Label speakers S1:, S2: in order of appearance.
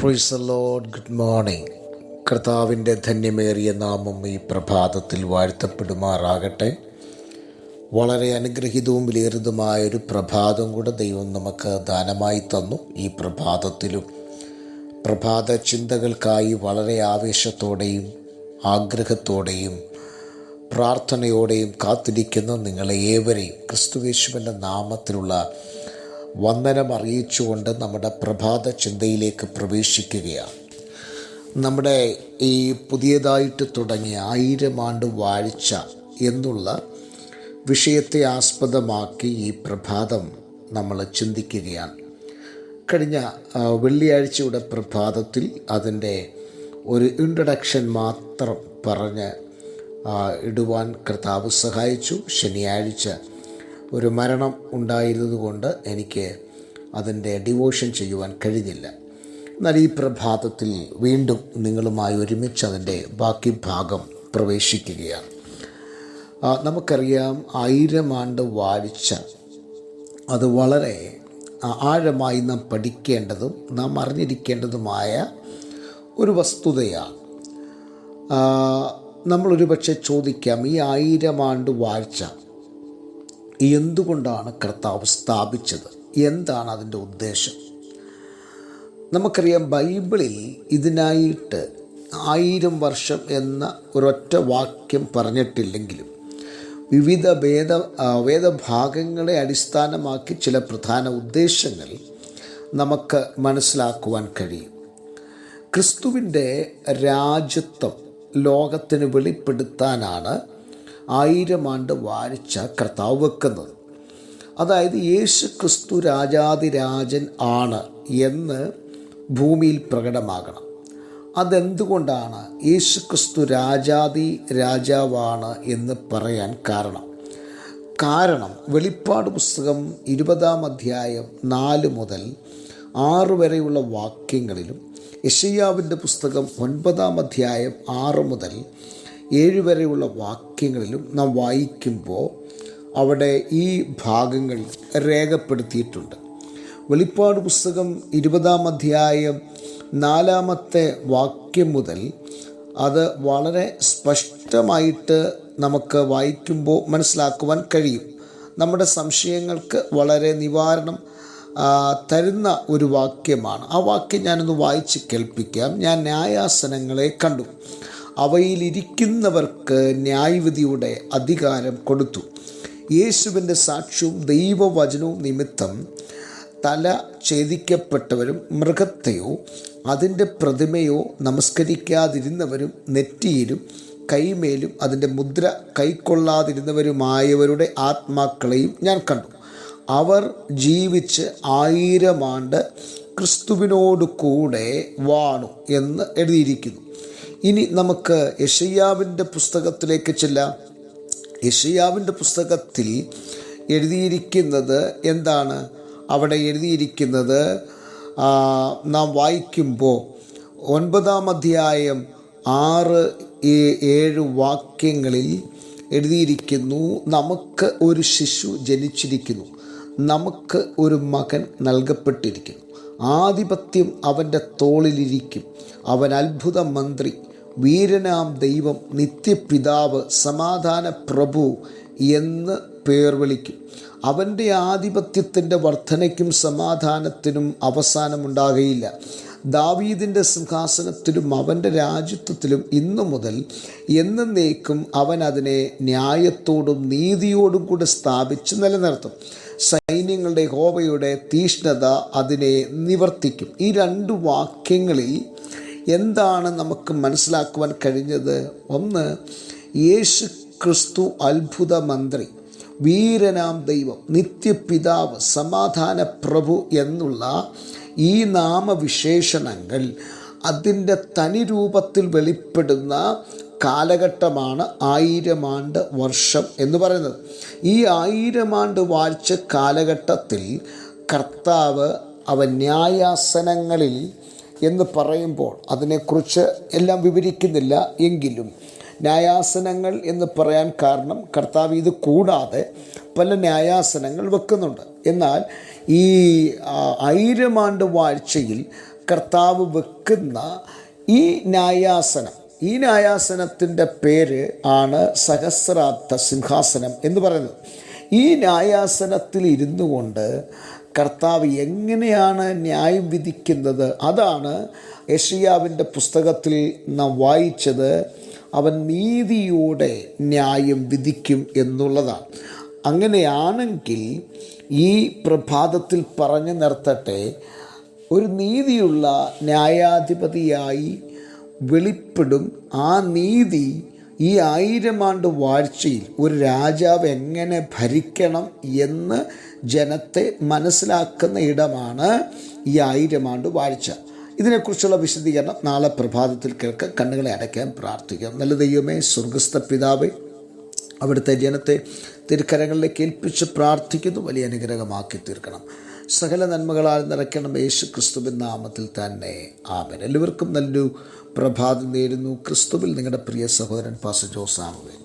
S1: Praise the Lord. Good morning. കർത്താവിൻ്റെ ധന്യമേറിയ നാമം ഈ പ്രഭാതത്തിൽ വാഴ്ത്തപ്പെടുമാറാകട്ടെ. വളരെ അനുഗ്രഹീതവും വിലയേറിയതുമായൊരു പ്രഭാതം കൂടെ ദൈവം നമുക്ക് ദാനമായി തന്നു. ഈ പ്രഭാതത്തിലും പ്രഭാത ചിന്തകൾക്കായി വളരെ ആവേശത്തോടെയും ആഗ്രഹത്തോടെയും പ്രാർത്ഥനയോടെയും കാത്തിരിക്കുന്ന നിങ്ങളെ ഏവരെയും ക്രിസ്തുയേശുവിൻ്റെ നാമത്തിലുള്ള വന്ദനം അറിയിച്ചുകൊണ്ട് നമ്മുടെ പ്രഭാത ചിന്തയിലേക്ക് പ്രവേശിക്കുകയാണ്. നമ്മുടെ ഈ പുതിയതായിട്ട് തുടങ്ങിയ 1000 ആണ്ട് വാഴ്ച എന്നുള്ള വിഷയത്തെ ആസ്പദമാക്കി ഈ പ്രഭാതം നമ്മൾ ചിന്തിക്കുകയാണ്. കഴിഞ്ഞ വെള്ളിയാഴ്ചയുടെ പ്രഭാതത്തിൽ അതിൻ്റെ ഒരു ഇൻട്രഡക്ഷൻ മാത്രം പറഞ്ഞ് ഇടുവാൻ കർത്താവ് സഹായിച്ചു. ശനിയാഴ്ച ഒരു മരണം ഉണ്ടായിരുന്നതുകൊണ്ട് എനിക്ക് അതിൻ്റെ ഡിവോഷൻ ചെയ്യുവാൻ കഴിഞ്ഞില്ല. എന്നാൽ ഈ പ്രഭാതത്തിൽ വീണ്ടും നിങ്ങളുമായി ഒരുമിച്ച് അതിൻ്റെ ബാക്കി ഭാഗം പ്രവേശിക്കുകയാണ്. നമുക്കറിയാം 1000 ആണ്ട് വാഴ്ച അത് വളരെ ആഴമായി നാം പഠിക്കേണ്ടതും നാം അറിഞ്ഞിരിക്കേണ്ടതുമായ ഒരു വസ്തുതയാണ്. നമ്മളൊരു പക്ഷേ ചോദിക്കാം, ഈ 1000 ആണ്ട് വാഴ്ച എന്തുകൊണ്ടാണ് കർത്താവ് സ്ഥാപിച്ചത്? എന്താണ് അതിൻ്റെ ഉദ്ദേശം? നമുക്കറിയാം, ബൈബിളിൽ ഇതിനായിട്ട് 1000 വർഷം എന്ന ഒരൊറ്റ വാക്യം പറഞ്ഞിട്ടില്ലെങ്കിലും വിവിധ വേദഭാഗങ്ങളെ അടിസ്ഥാനമാക്കി ചില പ്രധാന ഉദ്ദേശങ്ങൾ നമുക്ക് മനസ്സിലാക്കുവാൻ കഴിയും. ക്രിസ്തുവിൻ്റെ രാജ്യത്വം ലോകത്തിന് വെളിപ്പെടുത്താനാണ് 1000 ആണ്ട് വാഴ്ച കർത്താവ് വെക്കുന്നത്. അതായത് യേശു ക്രിസ്തു രാജാതിരാജൻ ആണ് എന്ന് ഭൂമിയിൽ പ്രകടമാകണം. അതെന്തുകൊണ്ടാണ് യേശു ക്രിസ്തു രാജാവാണ് എന്ന് പറയാൻ കാരണം വെളിപ്പാട് പുസ്തകം 20-ാം അധ്യായം 4 മുതൽ 6 വരെയുള്ള വാക്യങ്ങളിലും യെശയ്യാവിൻ്റെ പുസ്തകം 9-ാം അധ്യായം 6 മുതൽ 7 വരെയുള്ള വാക്യങ്ങളിലും നാം വായിക്കുമ്പോൾ അവിടെ ഈ ഭാഗങ്ങൾ രേഖപ്പെടുത്തിയിട്ടുണ്ട്. വെളിപ്പാട് പുസ്തകം 20-ാം അധ്യായം 4-ാമത്തെ വാക്യം മുതൽ അത് വളരെ സ്പഷ്ടമായിട്ട് നമുക്ക് വായിക്കുമ്പോൾ മനസ്സിലാക്കുവാൻ കഴിയും. നമ്മുടെ സംശയങ്ങൾക്ക് വളരെ നിവാരണം തരുന്ന ഒരു വാക്യമാണ്. ആ വാക്യം ഞാനൊന്ന് വായിച്ച് കേൾപ്പിക്കാം. ഞാൻ ന്യായാസനങ്ങളെ കണ്ടു, അവയിലിരിക്കുന്നവർക്ക് ന്യായവിധിയുടെ അധികാരം കൊടുത്തു. യേശുവിൻ്റെ സാക്ഷ്യവും ദൈവവചനവും നിമിത്തം തല ഛേദിക്കപ്പെട്ടവരും മൃഗത്തെയോ അതിൻ്റെ പ്രതിമയോ നമസ്കരിക്കാതിരുന്നവരും നെറ്റിയിലും കൈമേലും അതിൻ്റെ മുദ്ര കൈക്കൊള്ളാതിരുന്നവരുമായവരുടെ ആത്മാക്കളെയും ഞാൻ കണ്ടു. അവർ ജീവിച്ച് 1000 ആണ്ട് ക്രിസ്തുവിനോട് കൂടെ വാണു എന്ന് എഴുതിയിരിക്കുന്നു. ഇനി നമുക്ക് യെശയ്യാവിൻ്റെ പുസ്തകത്തിലേക്ക് ചെല്ലാം. യെശയ്യാവിൻ്റെ പുസ്തകത്തിൽ എഴുതിയിരിക്കുന്നത് എന്താണ്? അവിടെ എഴുതിയിരിക്കുന്നത് നാം വായിക്കുമ്പോൾ 9-ാം അധ്യായം 6-7 വാക്യങ്ങളിൽ എഴുതിയിരിക്കുന്നു, നമുക്ക് ഒരു ശിശു ജനിച്ചിരിക്കുന്നു, നമുക്ക് ഒരു മകൻ നൽകപ്പെട്ടിരിക്കുന്നു, ആധിപത്യം അവൻ്റെ തോളിലിരിക്കും, അവൻ അത്ഭുത മന്ത്രി, വീരനാം ദൈവം, നിത്യപിതാവ്, സമാധാന പ്രഭു എന്ന് പേർ വിളിക്കും. അവൻ്റെ ആധിപത്യത്തിൻ്റെ വർധനയ്ക്കും സമാധാനത്തിനും അവസാനമുണ്ടാകുകയില്ല. ദാവീദിൻ്റെ സിംഹാസനത്തിലും അവൻ്റെ രാജ്യത്വത്തിലും ഇന്നു മുതൽ എന്നേക്കും അവൻ അതിനെ ന്യായത്തോടും നീതിയോടും കൂടെ സ്ഥാപിച്ച് നിലനിർത്തും. സൈന്യങ്ങളുടെ യഹോവയുടെ തീഷ്ണത അതിനെ നിവർത്തിക്കും. ഈ 2 വാക്യങ്ങളിൽ എന്താണ് നമുക്ക് മനസ്സിലാക്കുവാൻ കഴിഞ്ഞത്? ഒന്ന്, യേശു ക്രിസ്തു അത്ഭുത മന്ത്രി, വീരനാം ദൈവം, നിത്യപിതാവ്, സമാധാന പ്രഭു എന്നുള്ള ഈ നാമവിശേഷണങ്ങൾ അതിൻ്റെ തനി രൂപത്തിൽ വെളിപ്പെടുന്ന കാലഘട്ടമാണ് 1000 ആണ്ട് വർഷം എന്ന് പറയുന്നത്. ഈ 1000 ആണ്ട് വാഴ്ച കാലഘട്ടത്തിൽ കർത്താവ് അവൻ ന്യായാസനങ്ങളിൽ എന്ന് പറയുമ്പോൾ അതിനെക്കുറിച്ച് എല്ലാം വിവരിക്കുന്നില്ല. എങ്കിലും ന്യായാസനങ്ങൾ എന്ന് പറയാൻ കാരണം കർത്താവ് ഇത് കൂടാതെ പല ന്യായാസനങ്ങൾ വെക്കുന്നുണ്ട്. എന്നാൽ ഈ 1000 ആണ്ട് വാഴ്ചയിൽ കർത്താവ് വെക്കുന്ന ഈ ന്യായാസനത്തിൻ്റെ പേര് ആണ് സഹസ്രാബ്ദ സിംഹാസനം എന്ന് പറയുന്നത്. ഈ ന്യായാസനത്തിൽ ഇരുന്നു കൊണ്ട് കർത്താവ് എങ്ങനെയാണ് ന്യായം വിധിക്കുന്നത്? അതാണ് യെശയ്യാവിൻ്റെ പുസ്തകത്തിൽ നാം വായിച്ചത്. അവൻ നീതിയോടെ ന്യായം വിധിക്കും എന്നുള്ളതാണ്. അങ്ങനെയാണെങ്കിൽ ഈ പ്രഭാതത്തിൽ പറഞ്ഞു നിർത്തട്ടെ, ഒരു നീതിയുള്ള ന്യായാധിപതിയായി വെളിപ്പെടും. ആ നീതി ഈ 1000 ആണ്ട് വാഴ്ചയിൽ ഒരു രാജാവ് എങ്ങനെ ഭരിക്കണം എന്ന് ജനത്തെ മനസ്സിലാക്കുന്ന ഇടമാണ് ഈ 1000 ആണ്ട് വാഴ്ച. ഇതിനെക്കുറിച്ചുള്ള വിശദീകരണം നാളെ പ്രഭാതത്തിൽ കേൾക്കാം. കണ്ണുകളെ അടയ്ക്കാൻ പ്രാർത്ഥിക്കാം. നല്ല ദൈവമേ, സ്വർഗസ്ഥ പിതാവേ, അവിടുത്തെ ജനത്തെ തിരുക്കരങ്ങളിലേക്ക് ഏൽപ്പിച്ച് പ്രാർത്ഥിക്കുന്നു. വലിയ അനുഗ്രഹമാക്കി തീർക്കണം. സകല നന്മകളാൽ നിറയ്ക്കണം. യേശു ക്രിസ്തുവിൻ നാമത്തിൽ തന്നെ ആമേൻ. എല്ലാവർക്കും നല്ലൊരു പ്രഭാതം നേരുന്നു. ക്രിസ്തുവിൽ നിങ്ങളുടെ പ്രിയ സഹോദരൻ പാസ്റ്റർ ജോസ് സാമുവേൽ.